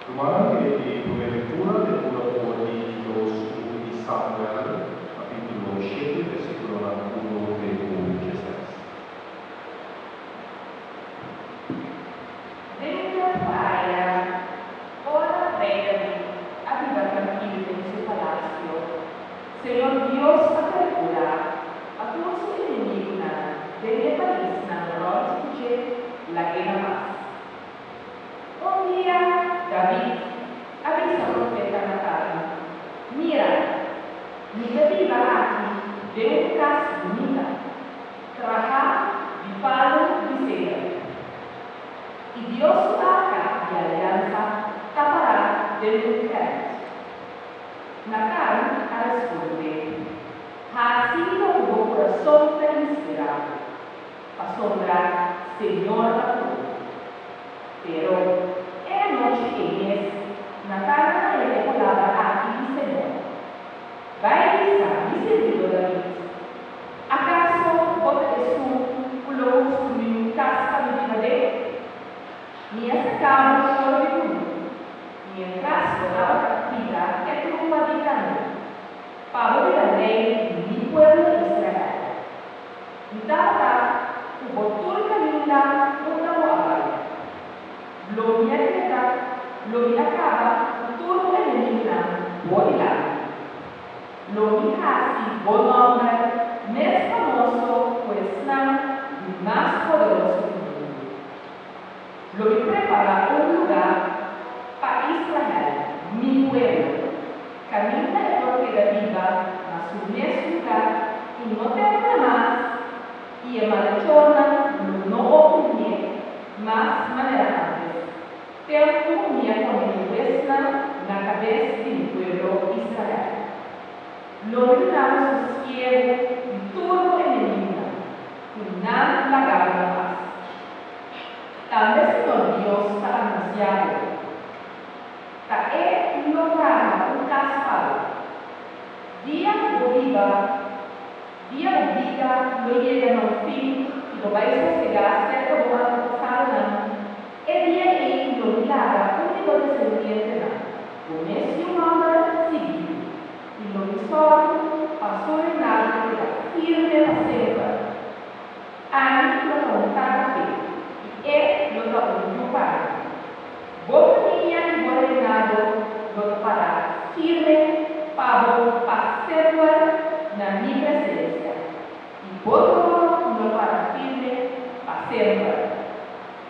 Domani prima lectura del lavoro di Samuel, capitolo 7, versículo 1 e 16. Dentro Aia, ora rey David, habita tranquilo en su palacio. Señor Dios apertura, a todos sus enemigos, desde país, no escuche la guerra más. Un día, David avisa al profeta Natán: mira, mi viva aquí de un caso bonita, trabajar de palo de cera. Y Dios su arca de alianza tapará del mujer. Natán responde: ha sido tu corazón permitirá, asombrar, Señor a todo. Pero en la noche que es, Natán le palabra aquí y Señor: vai mi servido David, ¿acaso vos eres tú lo construir casa de vida? Ni sacamos solo de uno, mientras volaba captiva es rumba de grande, Pablo de la ley mi pueblo de Israel. Y dada tu boturca linda una guapa, lo mi acaba turno enemiga, boilando. Lo mi casi buen hombre, más famoso, pues nada, y más poderoso del mundo. Lo que prepara un lugar para Israel, mi pueblo. Camina el toque de vida a su mismo lugar y no te más, y el malhechora no opone más manera antes. Te oponía con el huesna la cabeza del pueblo Israel. Lo ordenamos su siervo y todo enemigo, y nada la gana más. Tal vez Señor Dios está anunciado. Tae logrará un caspado. Día o vida lo llegan al fin y lo vais a cegar cerca de una sala. El día en lo milagro único de serviente con ese hombre seguido. Y lo visor pasó en algo de la firme la selva. Ahí lo contaba y él lo trajo para. Vos niña y vos reinado lo para firme para selva na mi presencia. Y vos lo para firme para selva.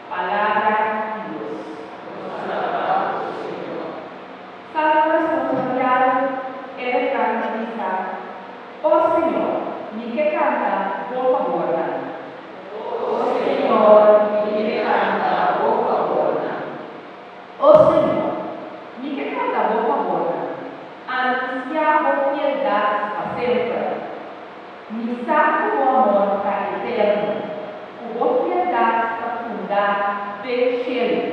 Palabra de Dios. Salmo responsorial el cantista. Oh Señor, mi que canta, por favor. Oh Señor, mi que canta, por favor. Oh Señor, mi que canta, por favor. Anunciamos piedad a siempre. Mi santo amor para eterno. O piedad profunda del cielo.